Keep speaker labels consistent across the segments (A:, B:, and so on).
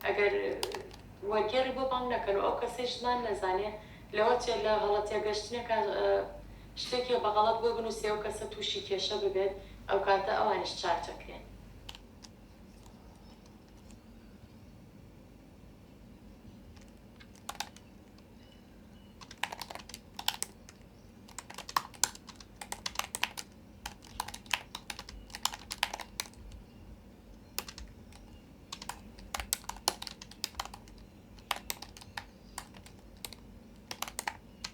A: ئەگەر وەرگێڕی بۆ بام نەکەن و ئەو کەسێشمان نەزانێ لەوە چێ لە هەڵەتیا گەشتنێکە شتێکی بەغەڵەت بۆ بنووسێ ئەو کەسە تووشی کێشە ببێت ئەو کاتە ئەوانش چارتەکرێن.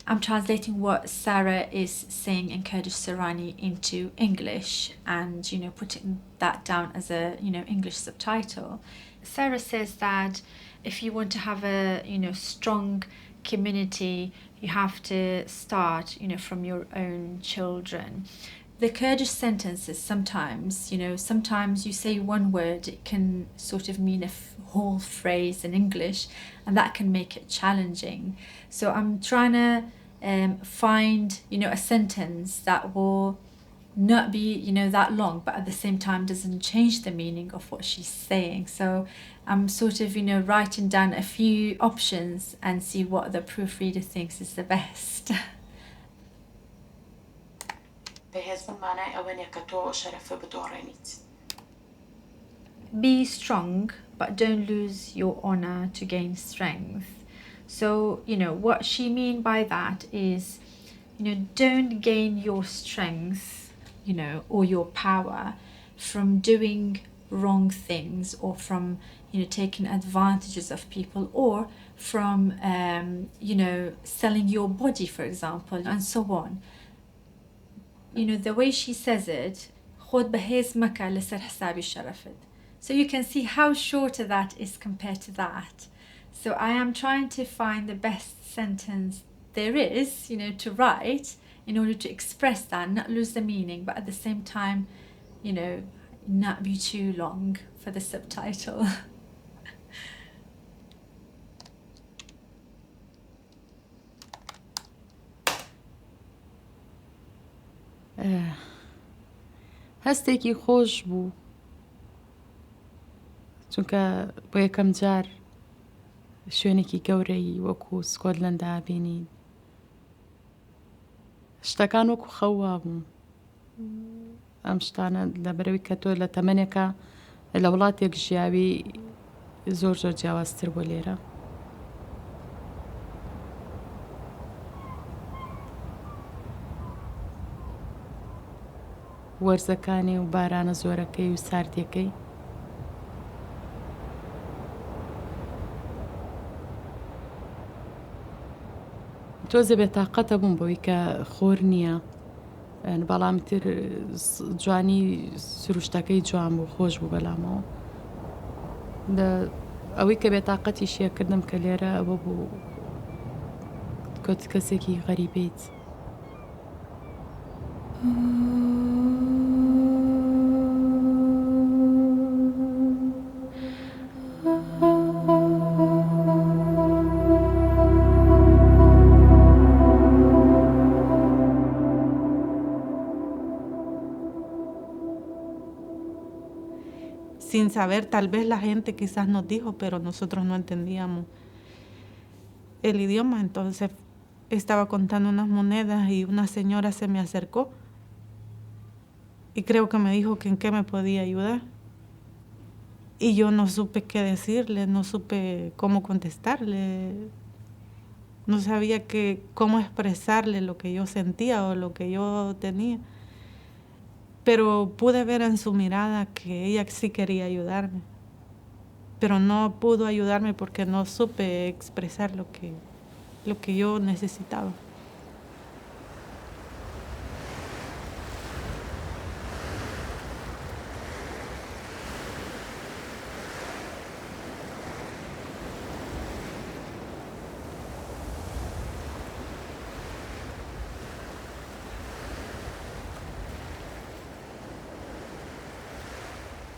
B: I'm translating what Sarah is saying in Kurdish Sorani into English and, putting that down as a, English subtitle. Sarah says that if you want to have a, strong community, you have to start, from your own children. The Kurdish sentences sometimes, sometimes you say one word, it can sort of mean a whole phrase in English, and that can make it challenging. So I'm trying to find, a sentence that will not be, that long, but at the same time doesn't change the meaning of what she's saying. So I'm sort of, writing down a few options and see what the proofreader thinks is the best. Be strong, but don't lose your honor to gain strength. So, what she means by that is, don't gain your strength, or your power from doing wrong things or from, taking advantages of people or from, selling your body, for example, and so on. The way she says it, خود بهز مكة لسر حسابي شرفت. So you can see how shorter that is compared to that. So I am trying to find the best sentence there is, to write in order to express that, not lose the meaning, but at the same time, not be too long for the subtitle.
C: هەستێکی خۆش بوو چونکە بۆ یەکەم جار شوێنێکی گەورەی وەکو سکۆتلەندا بینین شتەکان وەکو خەوا بوون ئەم شتانە لەبەرەوەی کە تۆ لە تەمەنێکە لە وڵاتێک ژیاوی زۆر جیاوازتر بۆ لێرە وەرزەکانی و بارانە زۆرەکەی و ساردیەکەی تۆزە بێتاقەتە بووم بەوەی کە خۆر نییە بەڵام تر جوانی سروشتەکەی جوان بوو خۆش بوو بەلامەوە ئەوەی کە بێتاقەتی شیەکردم کە لێرە ئەوە بوو کۆت کەسێکی غەریبیت
D: Sin saber, tal vez la gente quizás nos dijo, pero nosotros no entendíamos el idioma. Entonces estaba contando unas monedas y una señora se me acercó y creo que me dijo que en qué me podía ayudar. Y yo no supe qué decirle, no supe cómo contestarle, no sabía cómo expresarle lo que yo sentía o lo que yo tenía. Pero pude ver en su mirada que ella sí quería ayudarme. Pero no pudo ayudarme porque no supe expresar lo que yo necesitaba.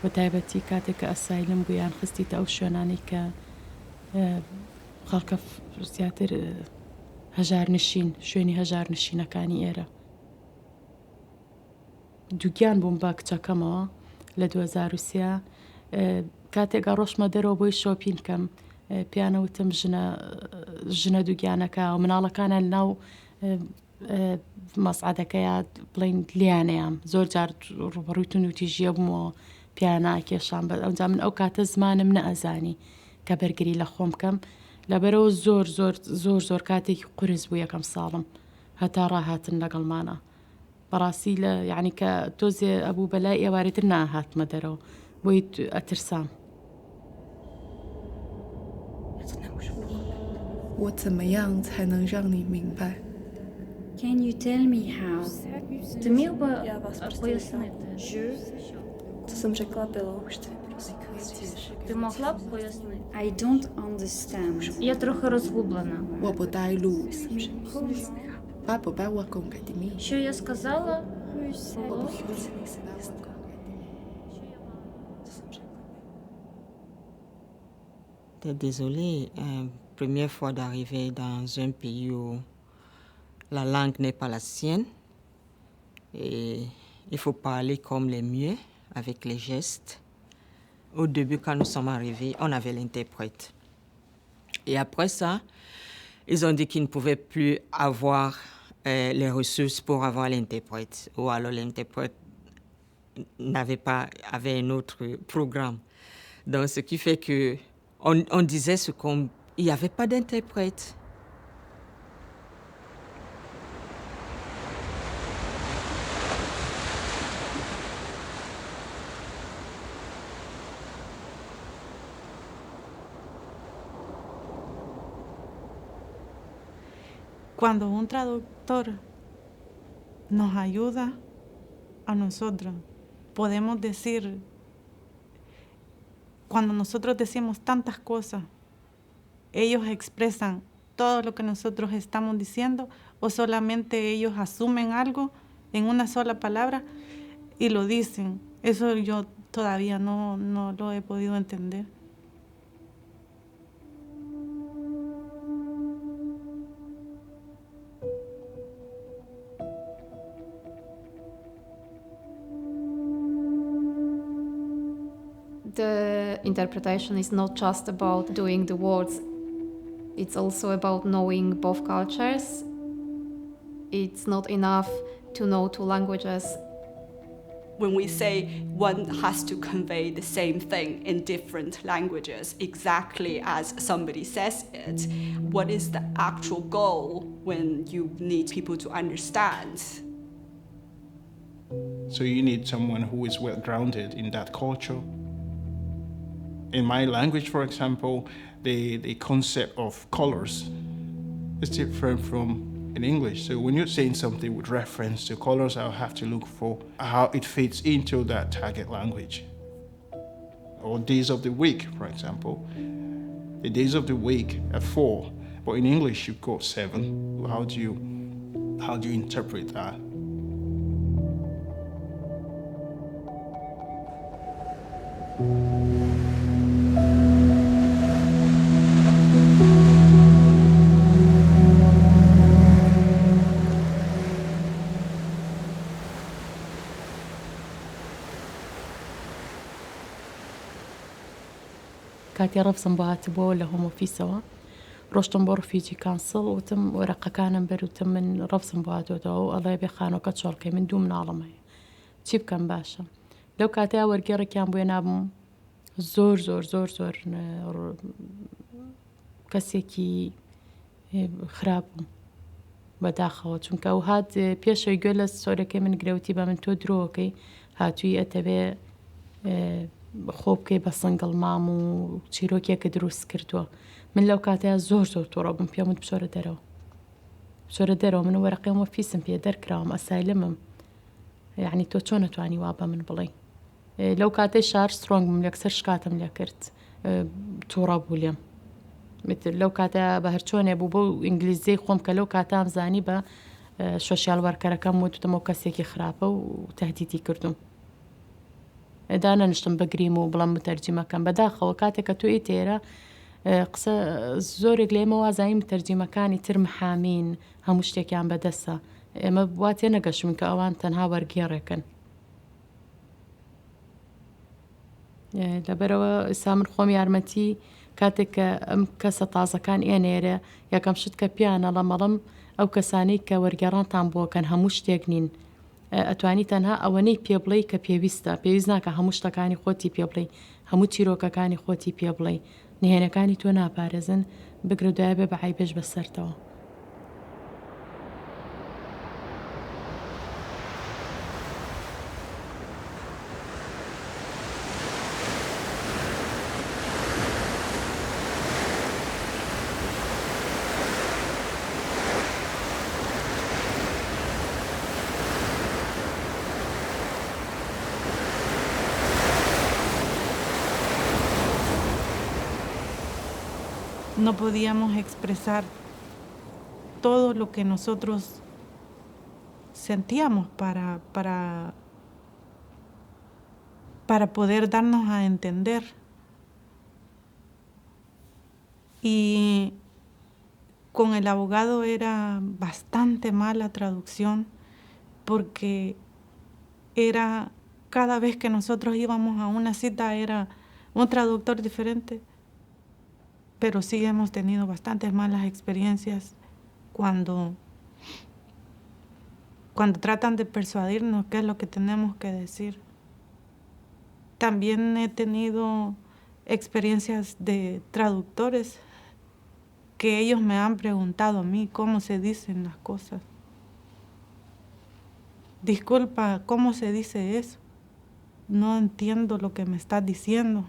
C: بە تایبەتی کاتێک کە ئەسایلم بوویان خستیتە ئەو شوێنانی کە خەڵکە زیاتر هەژارنشین شوێنی هەژارنشینەکانی ئێرە دووگیان بووم بە کچەکەمەوە لە 2003 کاتێکا ڕۆشمە دەرەوە بۆی شۆپین کەم پیانەوتم ژنە دووگیانەکە و مناڵەکانە ناو مەسعادەکەیە بڵین لیانەیەم زۆر جار ڕوبەڕووی نوتی ژیە بوومەوە پیاناکێشان بە ئەوجا من ئەو کاتە زمانم نەئەزانی کە بەرگری لە خۆم کەم لەبەرەوە زۆر کاتێکی قورس بوو یەکەم ساڵم هەتا ڕاهاتن لەگەڵمانە بەڕاستی لە یعنی کە تۆزێ ئەبوو بەلای ئێوارێتر ناهاتمە دەرەوە بۆی ئەترسام
E: 我怎么样才能让你明白？
F: Can you tell me how? Ти міг би пояснити?
E: Co jsem řekla bylo.
F: Ти могла б пояснити? I don't understand. Я трохи розгублена.
E: 我不带路。爸爸把我供给的秘密。
F: Що я сказала?
G: Désolée, première fois d'arriver dans un pays où la langue n'est pas la sienne et il faut parler comme les mieux avec les gestes. Au début, quand nous sommes arrivés, on avait l'interprète. Et après ça, ils ont dit qu'ils ne pouvaient plus avoir les ressources pour avoir l'interprète. Ou alors l'interprète avait un autre programme. Donc, ce qui fait que on disait il n'y avait pas d'interprète.
D: Cuando un traductor nos ayuda a nosotros, podemos decir, cuando nosotros decimos tantas cosas, ellos expresan todo lo que nosotros estamos diciendo o solamente ellos asumen algo en una sola palabra y lo dicen. Eso yo todavía no lo he podido entender.
H: The interpretation is not just about doing the words, it's also about knowing both cultures. It's not enough to know two languages.
I: When we say one has to convey the same thing in different languages exactly as somebody says it, what is the actual goal when you need people to understand?
J: So you need someone who is well grounded in that culture. In my language, for example, the concept of colors is different from in English. So when you're saying something with reference to colors, I'll have to look for how it fits into that target language. Or days of the week, for example. The days of the week are 4, but in English you've got 7. How do you interpret that?
C: کاتی ڕەفزم بۆ هاتبووە لە هۆم ئۆفیسەوە ڕۆشتم بۆ ڕفیجی کانسڵ وتم وەرەقەکانم بەروتم من ڕەفزم بۆ هاتۆتەوە و ئەڵێ بێ خانۆکە چۆڵکەی من 2 مناڵم هەیە چی بکەم باشە لەو کاتەیە وەرگێڕێکیان بۆیە نابووم زۆر کەسێکی خراپ بووم بەداخەوە چونکە ئەو هات پێشەوەی گوێ لە سۆرەکەی من گرەوتی بە من تۆ درۆکەی هاتووی ئەتەبێ خۆ بکەی بە سنگڵ مام و چیرۆکێکە دروست کردووە من لەو کاتەیە زۆر تۆڕە بووم پێم وت بچۆرە دەرەوە من وەرەقەی ئۆفیسم پێ دەرکراوم ئەسایلمم یعنی تۆ چۆن نەتوانی وا بە من بڵێ لەو کاتەی شار سترۆنگ بووم لەکسەر شکاتم لێ کرد تووڕە بوو لێم لەو کاتە بە هەرچۆنێ بوو بۆ ئینگلیزیی خۆم کە لەو کاتام زانی بە سۆشیال وەرکەرەکەم وتمەوە کەسێکی خراپە و تەهدیدی کردوم دانەنیشتم بەگریم و بڵام متەرجیمەکەم بەداخەوە کاتێک کە توی تێرە قسە زۆرێک لێمە وازایی متەرجیمەکانی تر محامین هەموو شتێکیان بەدەسە ئێمە وا تێ نەگەشتین کە ئەوان تەنها وەرگێڕێکن لەبەرەوە ئێستا من خۆم یارمەتی کاتێک کە ئەم کەسە تازەکان ئێنێرە یەکەم شت کە پیانە لە مەڵم ئەو کەسانەی کە وەرگێڕانتان بۆکەن هەموو شتێک نین ئەتوانی تەنها ئەوەنەی پێ بڵێ کە پێویستە پێویست ناکە هەموو شتەکانی خۆتی پێ بڵێ هەموو چیرۆکەکانی خۆتی پێ بڵێ نهێنەکانی تۆ ناپارێزن بگرە دوایە بێ بەعی بێژ بەسەرتەوە.
D: No podíamos expresar todo lo que nosotros sentíamos para poder darnos a entender. Y con el abogado era bastante mala traducción porque era cada vez que nosotros íbamos a una cita era un traductor diferente. Pero sí hemos tenido bastantes malas experiencias cuando tratan de persuadirnos qué es lo que tenemos que decir. También he tenido experiencias de traductores que ellos me han preguntado a mí cómo se dicen las cosas. Disculpa, ¿cómo se dice eso? No entiendo lo que me estás diciendo.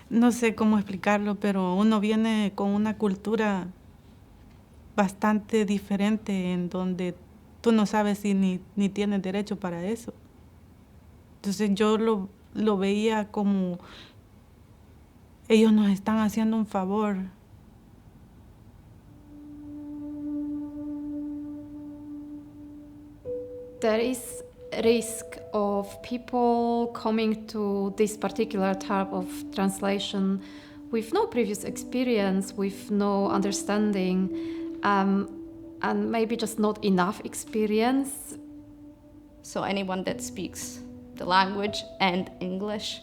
D: No sé cómo explicarlo, pero uno viene con una cultura bastante diferente en donde tú no sabes si ni tienes derecho para eso. Entonces yo lo veía como ellos nos están haciendo un favor.
H: There is risk of people coming to this particular type of translation with no previous experience, with no understanding, and maybe just not enough experience.
K: So anyone that speaks the language and English,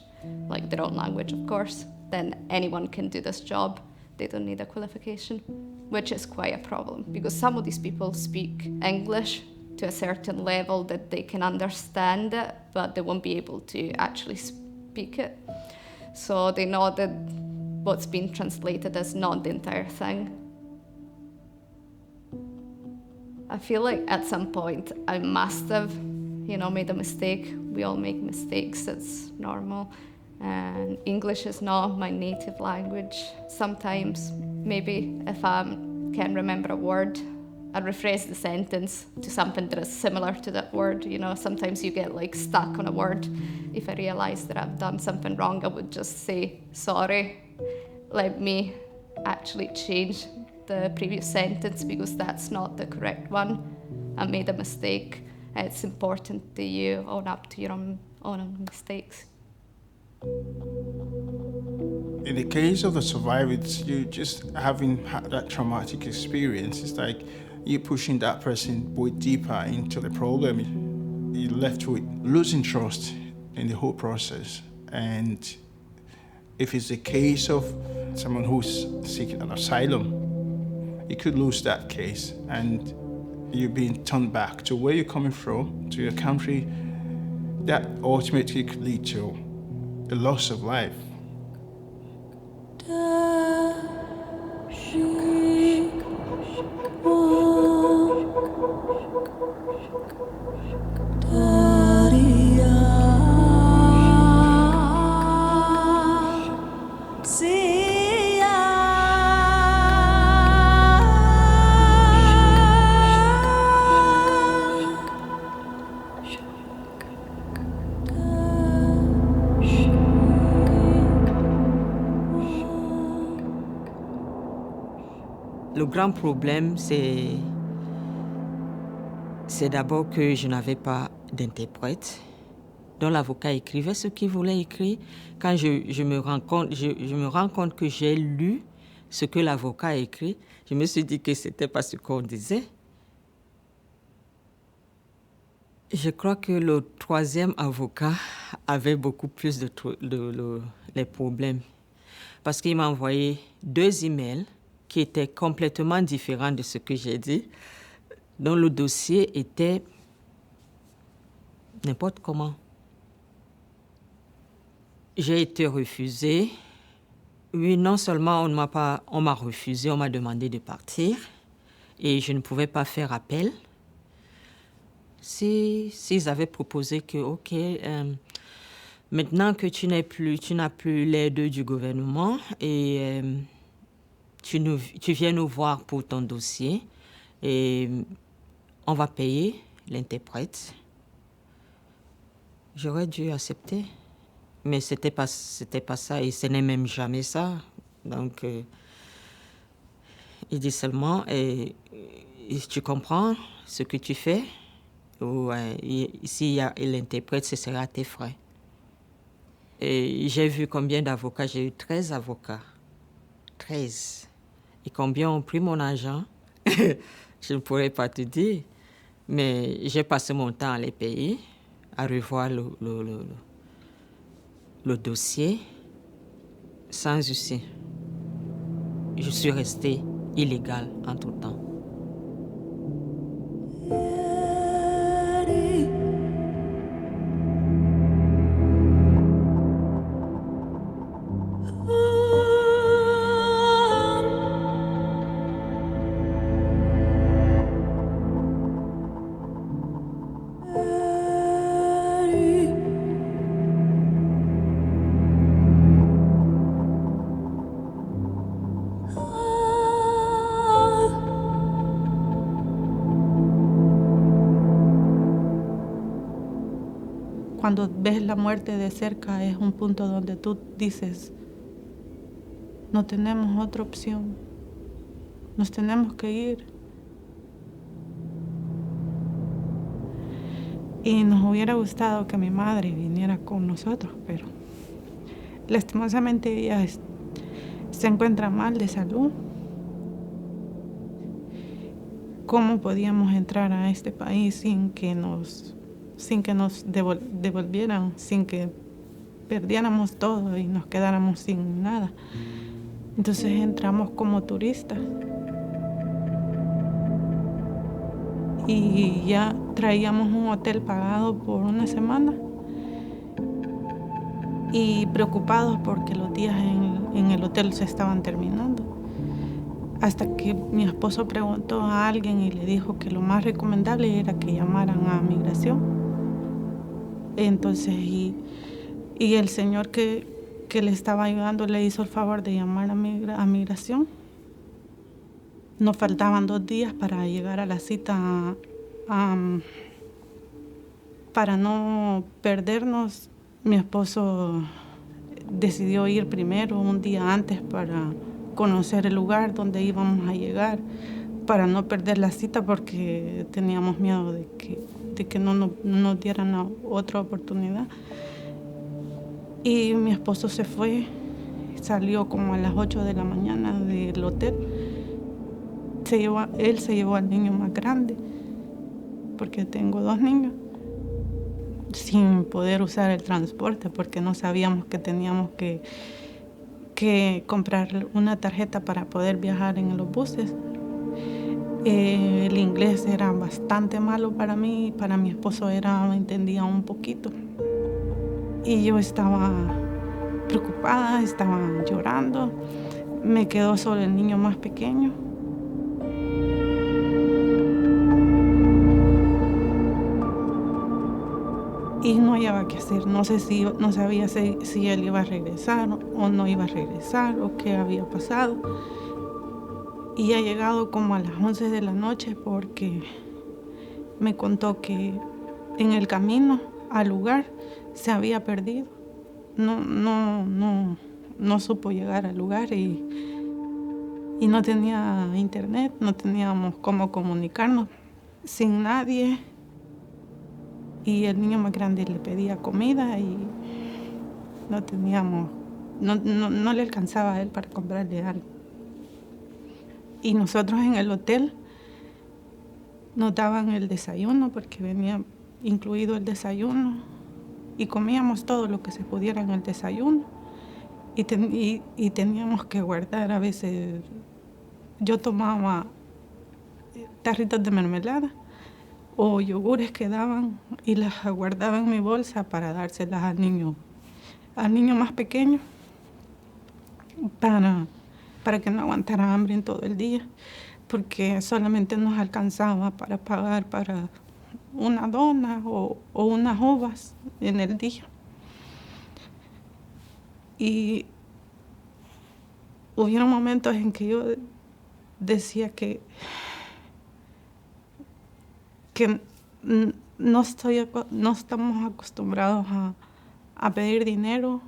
K: like their own language of course, then anyone can do this job. They don't need a qualification, which is quite a problem because some of these people speak English to a certain level that they can understand it, but they won't be able to actually speak it. So they know that what's being translated is not the entire thing. I feel like at some point I must have, made a mistake. We all make mistakes, it's normal. And English is not my native language. Sometimes, maybe if I can't remember a word, I rephrase the sentence to something that is similar to that word. Sometimes you get stuck on a word. If I realize that I've done something wrong, I would just say, sorry, let me actually change the previous sentence because that's not the correct one. I made a mistake. It's important that you own up to your own mistakes.
J: In the case of the survivors, you just having had that traumatic experience, it's like you pushing that person way deeper into the problem. You're left with losing trust in the whole process. And if it's a case of someone who's seeking an asylum, you could lose that case and you're being turned back to where you're coming from, to your country. That ultimately could lead to a loss of life.
G: Le grand problème, c'est d'abord que je n'avais pas d'interprète. Donc l'avocat écrivait ce qu'il voulait écrire. Quand je me rends compte que j'ai lu ce que l'avocat a écrit, je me suis dit que c'était pas ce qu'on disait. Je crois que le troisième avocat avait beaucoup plus les problèmes. Parce qu'il m'a envoyé 2 emails qui étaient complètement différents de ce que j'ai dit, dont le dossier était n'importe comment. J'ai été refusée. Oui, non seulement on m'a refusé, on m'a demandé de partir et je ne pouvais pas faire appel. S'ils avaient proposé que, OK, maintenant que tu n'as plus l'aide du gouvernement et tu viens nous voir pour ton dossier et on va payer l'interprète, j'aurais dû accepter. Mais c'était pas ça et ce n'est même jamais ça. Donc, il dit seulement, tu comprends ce que tu fais ou s'il y a l'interprète, ce sera à tes frais. Et j'ai vu combien d'avocats, j'ai eu 13 avocats. 13. Et combien ont pris mon argent, je ne pourrais pas te dire. Mais j'ai passé mon temps à les payer, à revoir le dossier sans souci. Je suis restée illégale en tout temps.
D: Cuando ves la muerte de cerca es un punto donde tú dices, no tenemos otra opción, nos tenemos que ir. Y nos hubiera gustado que mi madre viniera con nosotros, pero lastimosamente ella se encuentra mal de salud. ¿Cómo podíamos entrar a este país sin que nos devolvieran, sin que perdiéramos todo y nos quedáramos sin nada? Entonces entramos como turistas y ya traíamos un hotel pagado por una semana y preocupados porque los días en el hotel se estaban terminando. Hasta que mi esposo preguntó a alguien y le dijo que lo más recomendable era que llamaran a migración. Entonces, y el señor que le estaba ayudando le hizo el favor de llamar a migración. Nos faltaban 2 días para llegar a la cita. Para no perdernos, mi esposo decidió ir primero un día antes para conocer el lugar donde íbamos a llegar, para no perder la cita porque teníamos miedo de que no nos dieran otra oportunidad. Y mi esposo se fue, salió como a las 8 de la mañana del hotel. Él se llevó al niño más grande, porque tengo 2 niños, sin poder usar el transporte porque no sabíamos que teníamos que comprar una tarjeta para poder viajar en los buses. El inglés era bastante malo para mí, para mi esposo entendía un poquito. Y yo estaba preocupada, estaba llorando. Me quedó solo el niño más pequeño. Y no hallaba qué hacer, no sabía si él iba a regresar o no iba a regresar o qué había pasado. Y ha llegado como a las 11 de la noche porque me contó que en el camino al lugar se había perdido. No supo llegar al lugar y no tenía internet, no teníamos cómo comunicarnos sin nadie. Y el niño más grande le pedía comida y no le alcanzaba a él para comprarle algo. Y nosotros en el hotel nos daban el desayuno porque venía incluido el desayuno, y comíamos todo lo que se pudiera en el desayuno, y teníamos que guardar. A veces yo tomaba tarritas de mermelada o yogures que daban y las guardaba en mi bolsa para dárselas al niño más pequeño, para que no aguantara hambre en todo el día, porque solamente nos alcanzaba para pagar para una dona o unas uvas en el día. Y hubieron momentos en que yo decía que no estamos acostumbrados a pedir dinero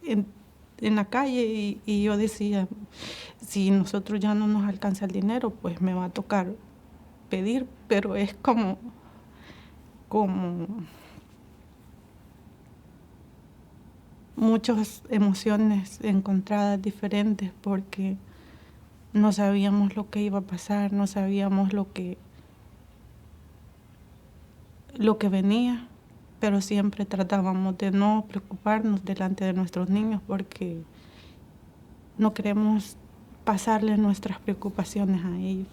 D: en la calle, y yo decía, si nosotros ya no nos alcanza el dinero, pues me va a tocar pedir, pero es como muchas emociones encontradas diferentes, porque no sabíamos lo que iba a pasar, no sabíamos lo que venía, pero siempre tratábamos de no preocuparnos delante de nuestros niños, porque no queremos pasarles nuestras preocupaciones a ellos.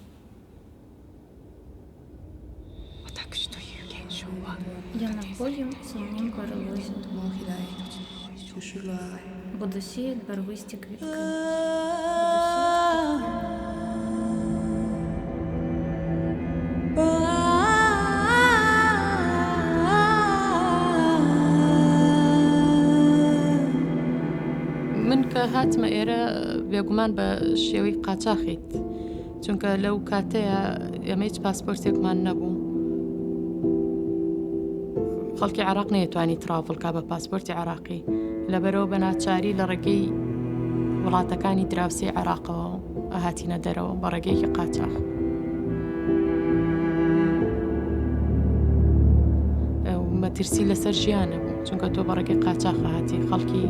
F: Я находим самим барвист. Буду сеять барвисті квітки.
C: من کە هاتمە ئێرە بێگومان بە شێوەی قاچاقیت، چونکە لەو کاتەیە ئێمە هیچ پاسپۆرتێکمان نەبوو. خەڵکی عێراق نەیەتوانی تراڤڵ کا بە پاسپۆرتی عێراقی، لەبەرەوە بە ناچاری لە ڕێگەی وڵاتەکانی دراوسێ عێراقەوە ئەهاتینە دەرەوە بە ڕێگەیەکی قاچاق. مەترسی لەسەر ژیانە بوو، چونکە تۆ بە ڕێگەی قاچاق هاتی، خەڵکی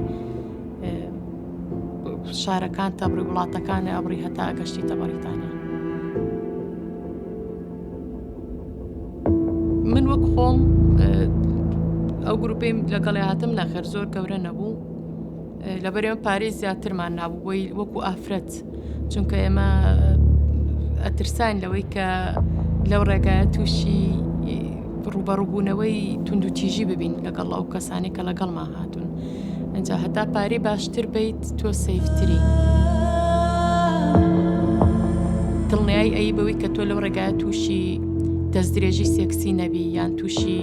C: شارەکان تەبڕی وڵاتەکانە ئەبڕی هەتا گەشتیتە بەریتانیا. من وەک خۆم ئەو گروپەیم لەگەڵی هاتم نەخێر زۆر گەورە نەبوو، لەبەر ئێمە پارەی زیاترمان نابوو بۆی وەکو ئافرەت، چونکە ئێمە ئەترسان لەوەی کە لەو ڕێگایە تووشی ڕوبەڕووبوونەوەی توندوتیژی ببین لەگەڵ ئەو کەسانی کە لەگەڵمان هاتوون. ئەجا هەتا پارەی باشتر بیت تۆ سەیفتری. دڵنیایی ئەی بەوەی کە تۆ لەو ڕێگایە تووشی دەستدرێژی سێکسی نەبی، یان تووشی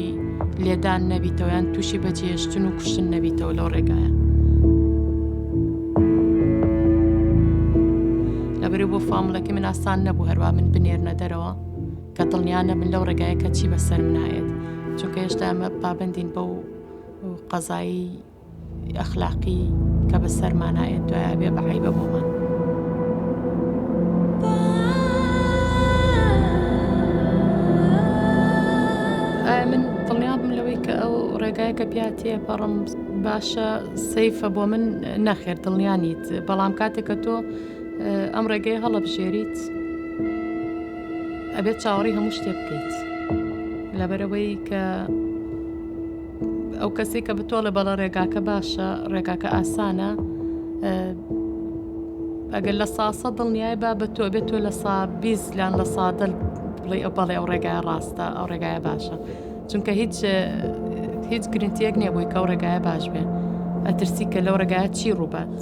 C: لێدان نەبیتەوە، یان تووشی بەجێهێشتن و کوشتن نەبیتەوە لەو ڕێگایە. لەبەرەوە بۆ فامڵەکە من ئاسان نەبوو هەروە من بنێرنە دەرەوە کە دڵنیانە من لەو ڕێگایە کە چی بەسەر من هایێت، چونکە هێشتا ئەمە پابەندین بەو قەزایی ئەخلاقی کە بەسەرمان هایێت دوایە بێ بەعیبە بۆمان. من دڵنیابم لەوەی کە ئەو ڕێگایە کە پیاتێ پەڕم باشە سەیفە بۆ من نەخێر دڵنیانیت، بەڵام کاتێک کە تۆ ئەم ڕێگەی هەڵەبژێریت ئەبێت چاوەڕی هەموو شتێ بکەیت، لەبەرەوەی کە ئەو کەسی کە بتۆڵە بەڵە ڕێگاکە باشە، ڕێگاکە ئاسانە، ئەگەر لە ساسە دڵنیای با بە تۆ بێت تۆ لە سا 20 لان لە سادە بڵێ بەڵێ ئەو ڕێگایە ڕاستە، ئەو ڕێگایە باشە، چونکە هیچ گرنگتیەک نییە بۆی کە ئەو ڕێگایە باش بێ، ئەترسی کە لەو ڕێگایە چی ڕووبات.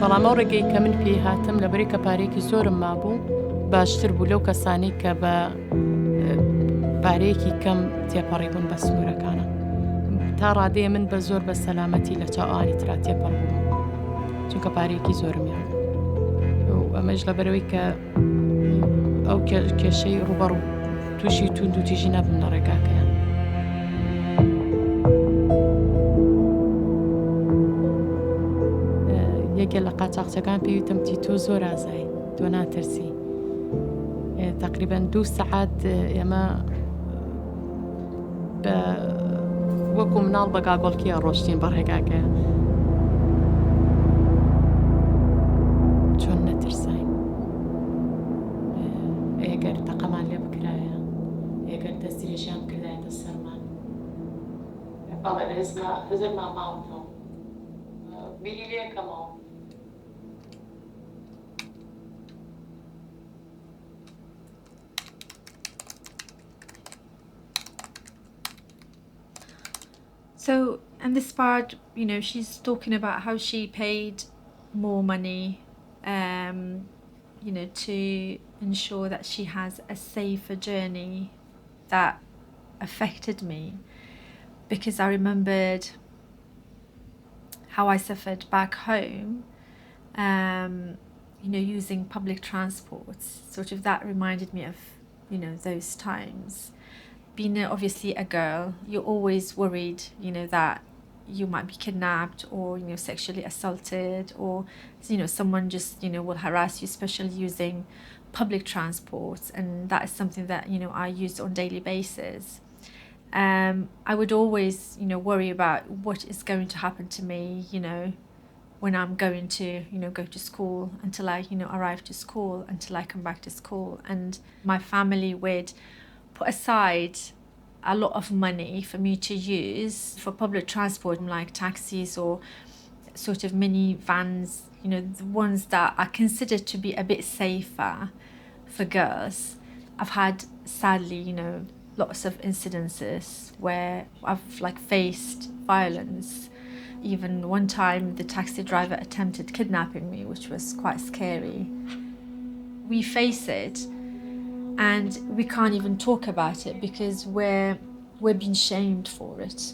C: بەڵام ئەو ڕێگەی کە من پێی هاتم لەبەری کە پارێکی زۆرم مابوو باشتر بوو لەو کەسانی کە بە پارەیەکی کەم تێپەڕی بوون بە سنوورەکانە. تا ڕادەیە من بە زۆر بە سەلامەتی لە چاوانی ترا تێپەڕ بووم، چونکە پارێکی زۆرم یان. ئەمەش لەبەرەوەی کە ئەو کێشەی ڕوبەڕوو تووشی توندوتیژی نەبوون لە ڕێگاکەیان. یەکێ لە قاچاقچەکان پێویستم تی تۆ زۆر ئازایی، تۆ ناترسی. تقریبا 2 سەعات ئێمە وەکو مناڵ بە گاگۆڵکیە ڕۆشتین بە ڕێگاکەیە. چۆن نەترساین؟ ئەگەر تەقەمان لێ
A: But it is not, is it my mouth? Really, come on.
B: So, and this part, you know, she's talking about how she paid more money, you know, to ensure that she has a safer journey. That affected me because I remembered how I suffered back home, you know, using public transports. Sort of that reminded me of, you know, those times. Being obviously a girl, you're always worried, you know, that you might be kidnapped or, you know, sexually assaulted, or, you know, someone just, you know, will harass you, especially using public transports. And that is something that, you know, I use on a daily basis. I would always, you know, worry about what is going to happen to me, you know, when I'm going to, you know, go to school, until I, you know, arrive to school, until I come back to school. And my family would put aside a lot of money for me to use for public transport, like taxis or sort of mini vans, you know, the ones that are considered to be a bit safer for girls. I've had, sadly, you know, lots of incidences where I've like faced violence. Even one time the taxi driver attempted kidnapping me, which was quite scary. We face it and we can't even talk about it because we're being shamed for it.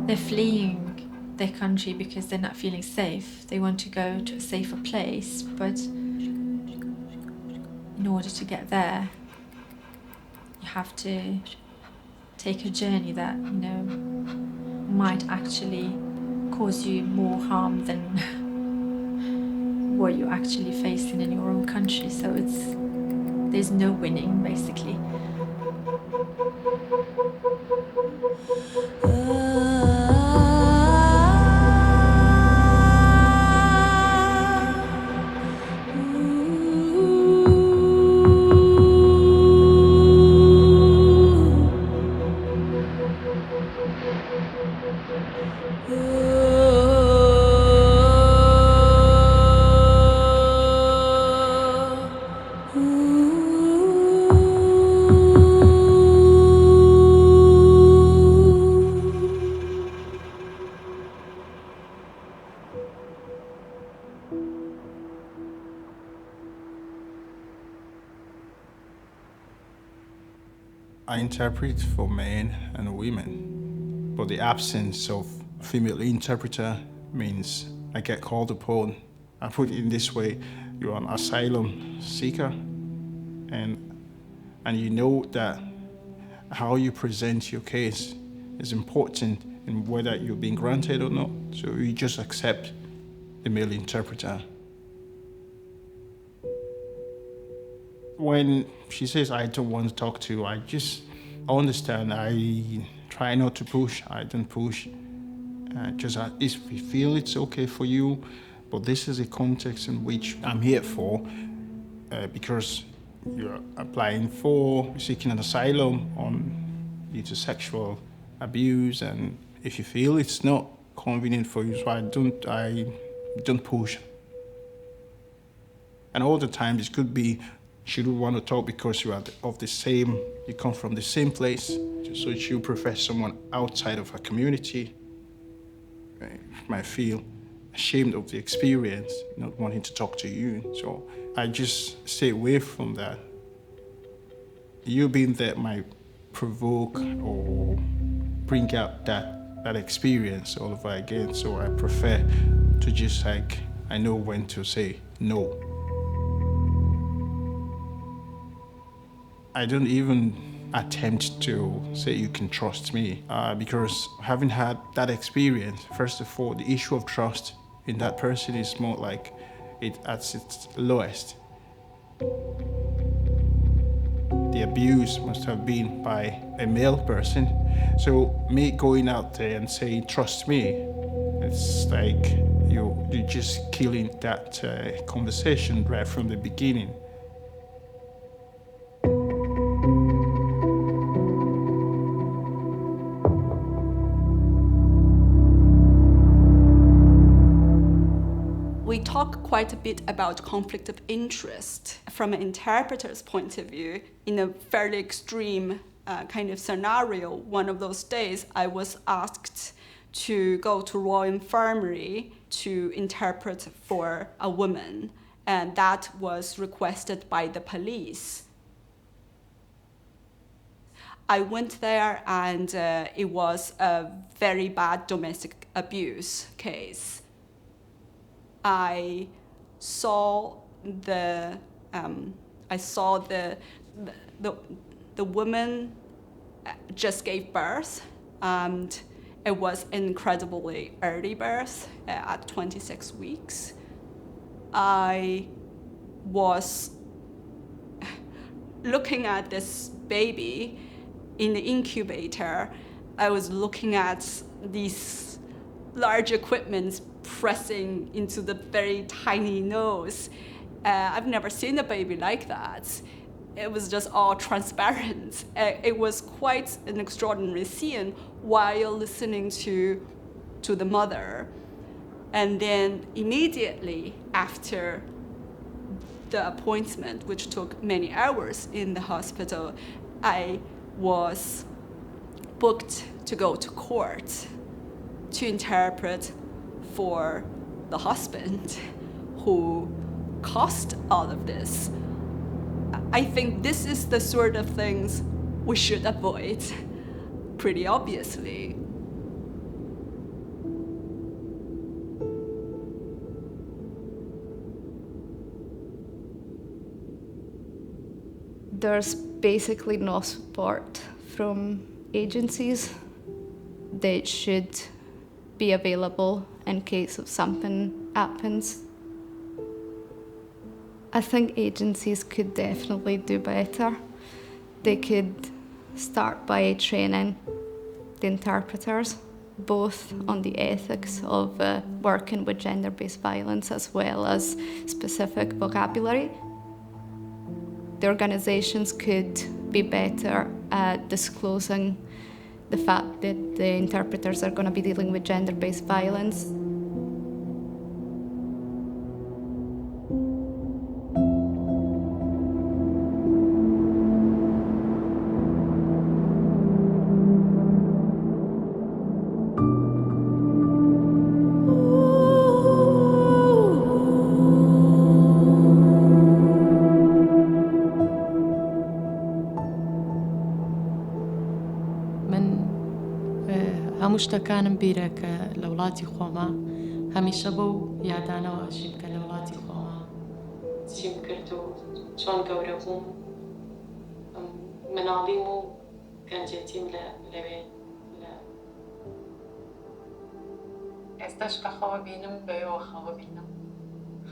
B: They're fleeing their country because they're not feeling safe. They want to go to a safer place, but in order to get there, you have to take a journey that, you know, might actually cause you more harm than what you're actually facing in your own country. So there's no winning, basically.
J: I interpret for men and women, but the absence of a female interpreter means I get called upon. I put it in this way: you're an asylum seeker, and you know that how you present your case is important in whether you're being granted or not. So you just accept the male interpreter. When she says, I don't want to talk to you, I just understand. I try not to push. I don't push. Just if we feel it's okay for you, but this is a context in which I'm here for, because you're applying for, seeking an asylum due to sexual abuse, and if you feel it's not convenient for you, so I don't push. And all the time, this could be, she don't want to talk because you are you come from the same place, so she prefer someone outside of her community. Might feel ashamed of the experience, not wanting to talk to you. So I just stay away from that. You being there might provoke or bring out that experience all over again. So I prefer to just I know when to say no. I don't even attempt to say you can trust me, because having had that experience, first of all, the issue of trust in that person is more like it at its lowest. The abuse must have been by a male person. So me going out there and saying, trust me, it's like you're just killing that conversation right from the beginning.
I: quite a bit about conflict of interest from an interpreter's point of view. In a fairly extreme kind of scenario, one of those days I was asked to go to Royal Infirmary to interpret for a woman, and that was requested by the police. I went there, and it was a very bad domestic abuse case. I saw the woman just gave birth, and it was incredibly early birth at 26 weeks. I was looking at this baby in the incubator. I was looking at these large equipments pressing into the very tiny nose. I've never seen a baby like that. It was just all transparent. It was quite an extraordinary scene while listening to the mother. And then immediately after the appointment, which took many hours in the hospital, I was booked to go to court to interpret for the husband who caused all of this. I think this is the sort of things we should avoid, pretty obviously.
K: There's basically no support from agencies that should be available in case of something happens. I think agencies could definitely do better. They could start by training the interpreters, both on the ethics of working with gender-based violence as well as specific vocabulary. The organizations could be better at disclosing the fact that the interpreters are going to be dealing with gender-based violence.
C: هەموو شتەکانم بیرە کە لە وڵاتی خۆمە هەمیشە بەو یادانەوە ژیم کە لە وڵاتی خۆمە
A: چیم کرد و چۆن گەورە بووم مناڵیم و گەنجێتیم لەوێ ئێستاش کە خەوە بینم بەوێەوە خەوە بینم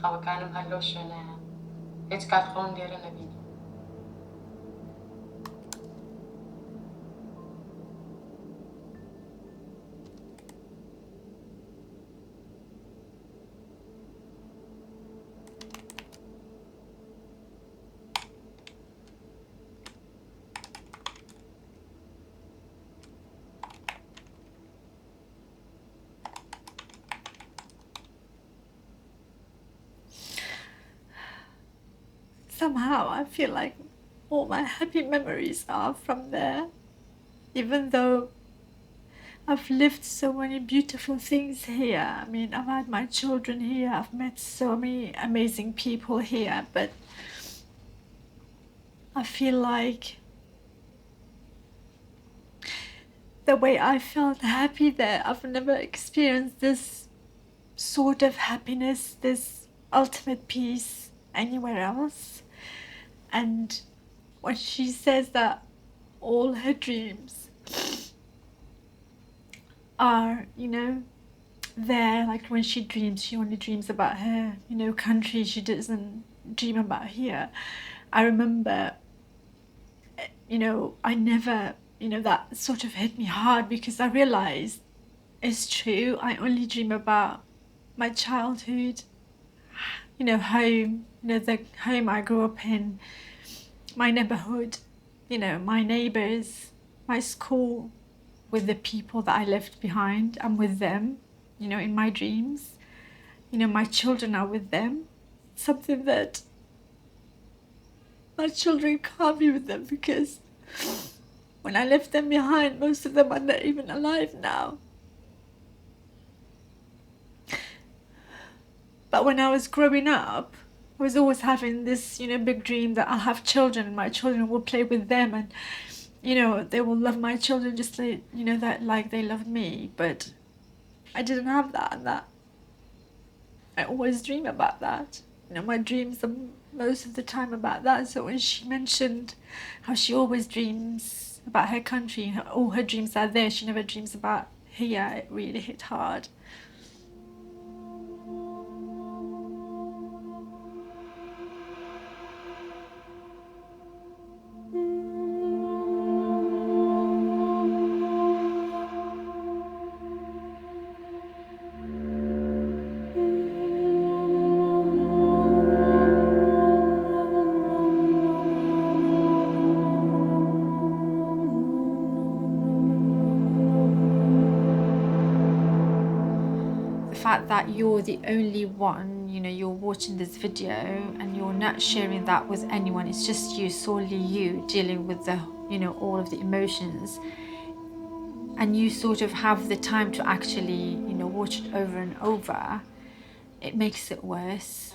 A: خەوەکانم هەر لەو شوێنەیە هیچ کات خۆم لێرە نەبینم.
B: Somehow I feel like all my happy memories are from there, even though I've lived so many beautiful things here. I mean, I've had my children here, I've met so many amazing people here, but I feel like the way I felt happy there, I've never experienced this sort of happiness, this ultimate peace anywhere else. And when she says that all her dreams are, there, like when she dreams, she only dreams about her, country, she doesn't dream about here. I remember, I never, that sort of hit me hard because I realized it's true, I only dream about my childhood, home, the home I grew up in, my neighborhood, my neighbors, my school, with the people that I left behind. I'm with them, in my dreams. My children are with them. something that my children can't be with them, because when I left them behind, most of them are not even alive now. But when I was growing up, I was always having this, big dream that I'll have children and my children will play with them, and, they will love my children just like, that like they loved me. But I didn't have that, and that I always dream about that. My dreams are most of the time about that. So when she mentioned how she always dreams about her country, all her dreams are there, she never dreams about here, it really hit hard. Fact that you're the only one, you're watching this video and you're not sharing that with anyone. It's just you, solely you, dealing with the, all of the emotions, and you sort of have the time to actually, watch it over and over. It makes it worse.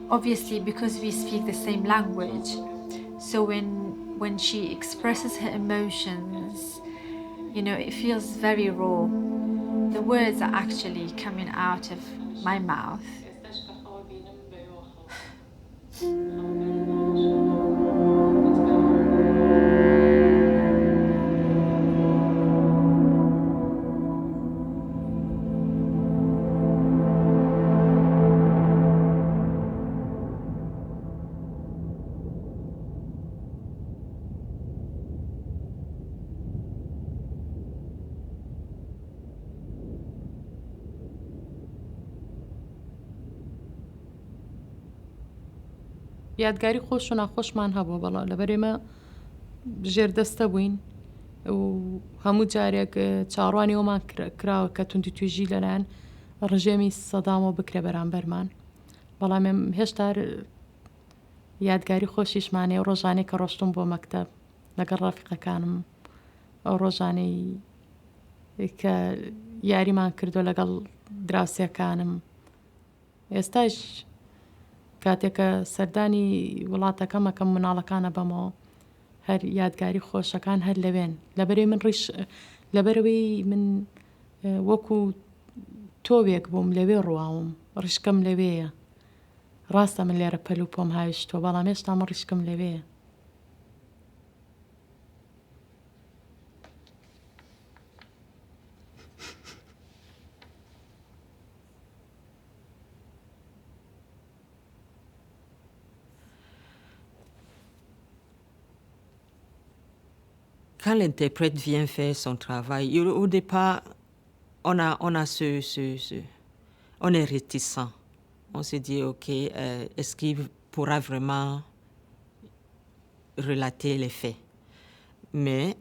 B: Obviously, because we speak the same language, so when she expresses her emotions, it feels very raw. The words are actually coming out of my mouth.
C: یادگاری خۆش و ناخۆشمان هەبوو، بەڵام لەبەرێمە ژێردەستە بووین و هەموو جارێک چاڕوانی ئەومان کراوە کە توندی توێژی لەلایەن ڕژێمی سەدامەوە بکرێ بەرامبەرمان. بەڵام هێشتا یادگاری خۆشیشمانێ و ڕۆژانەی کە ڕۆشتم بۆ مەکتەب لەگەڵ ڕەفیقەکانم، ئەو ڕۆژانەی کە یاریمان کردو لەگەڵ دراوسێکانم. ئێستاش کاتێکە سەردانی وڵاتەکەمەکەم مناڵەکانە بەمەوە هەر یادگاری خۆشەکان هەر لەوێن. لەبەرەوەی من وەکو تۆوێک بووم لەوێ ڕواوم، ڕشکم لەوەیە. ڕاستە من لێرە پەل و پۆم هاویشتووە، بەڵام هێشتا من ڕشکم لەوەیە.
G: Quand l'interprète vient faire son travail, au départ, on est réticent. On se dit, OK, est-ce qu'il pourra vraiment relater les faits? Mais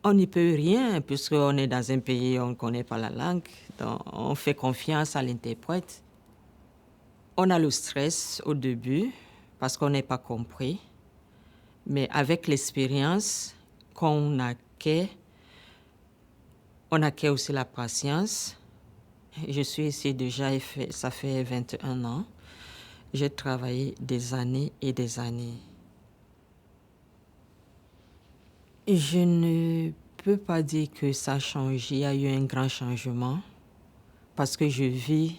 G: on n'y peut rien, puisqu'on est dans un pays où on ne connaît pas la langue. Donc on fait confiance à l'interprète. On a le stress au début, parce qu'on n'est pas compris. Mais avec l'expérience qu'on acquiert, on acquiert aussi la patience. Je suis ici déjà, ça fait 21 ans. J'ai travaillé des années et des années. Je ne peux pas dire que ça a changé, il y a eu un grand changement, parce que je vis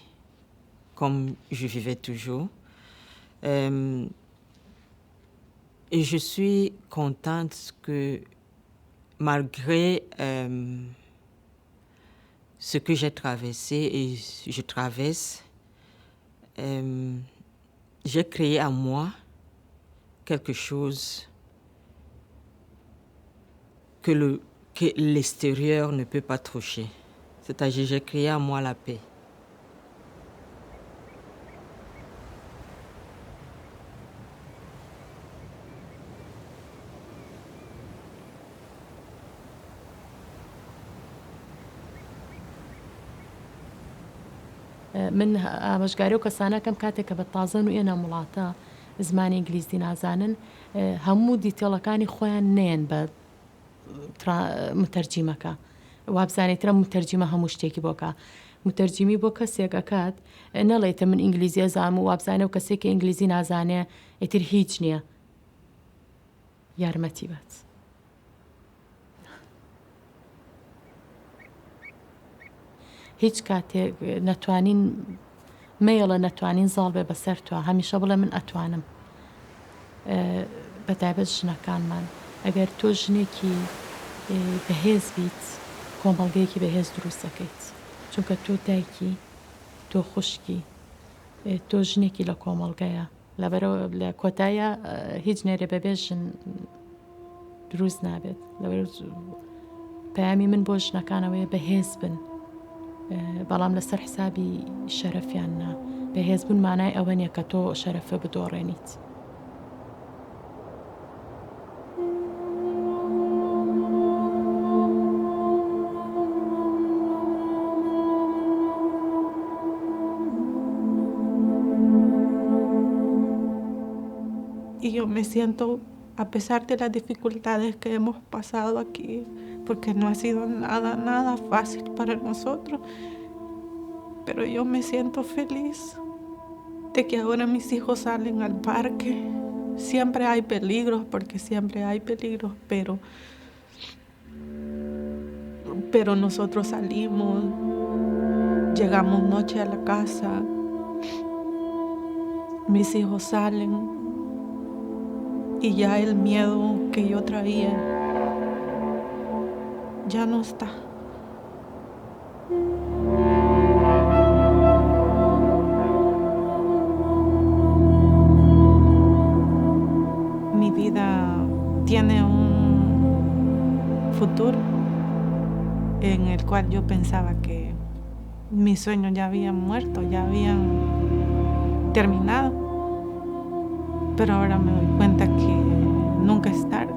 G: comme je vivais toujours. Et je suis contente que malgré ce que j'ai traversé et je traverse, j'ai créé en moi quelque chose que l'extérieur ne peut pas toucher. C'est-à-dire, j'ai créé en moi la paix.
C: من ئاماژگاری و کەسانەکەم کاتێک کە بە تازەن و ئێنە وڵاتە زمانی ئینگلیزی نازانن هەموو دیتێڵەکانی خۆیان نێن بە متەرجیمەکە وابزانێترە متەرجیمە هەموو شتێکی بۆکە متەرجیمی بۆ کەسێکەکات نەڵێتە من ئینگلیزی ئەزانم و وابزانێ و کەسێکی ئینگلیزی نازانێ ئیتر هیچ نییە یارمەتی بات. هیچ کاتێک نەتوانین مەیڵە نەتوانین زاڵ بێ بەسەر توە هەمیشە بڵێ من ئەتوانم بەتایبەت ژنەکانمان ئەگەر تۆ ژنێکی بەهێز بیت کۆمەڵگەیەکی بەهێز دروست دەکەیت چونکە تۆ دایکی تۆ خوشکی تۆ ژنێکی لە کۆمەڵگەیە لەبەرەوە لە کۆتایە هیچ نێرە بەبێ ژن دروست نابێت لەبەر پەیامی من بۆ ژنەکانەوەیە بەهێز بن بەڵام لەسەر حسابی شەرەفیاننا بەهێز بوون مانای ئەوە نیە کە تۆ شەرەفە بدۆڕێنیت.
D: Y yo me siento, a pesar de las dificultades que hemos pasado aquí, porque no ha sido nada fácil para nosotros, pero yo me siento feliz de que ahora mis hijos salen al parque. Siempre hay peligros, porque siempre hay peligros, pero nosotros salimos, llegamos noche a la casa, mis hijos salen. Y ya el miedo que yo traía ya no está. Mi vida tiene un futuro en el cual yo pensaba que mis sueños ya habían muerto, ya habían terminado. Pero ahora me doy cuenta que nunca es tarde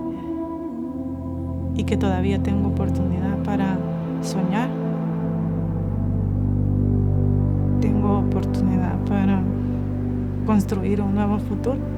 D: y que todavía tengo oportunidad para soñar. Tengo oportunidad para construir un nuevo futuro.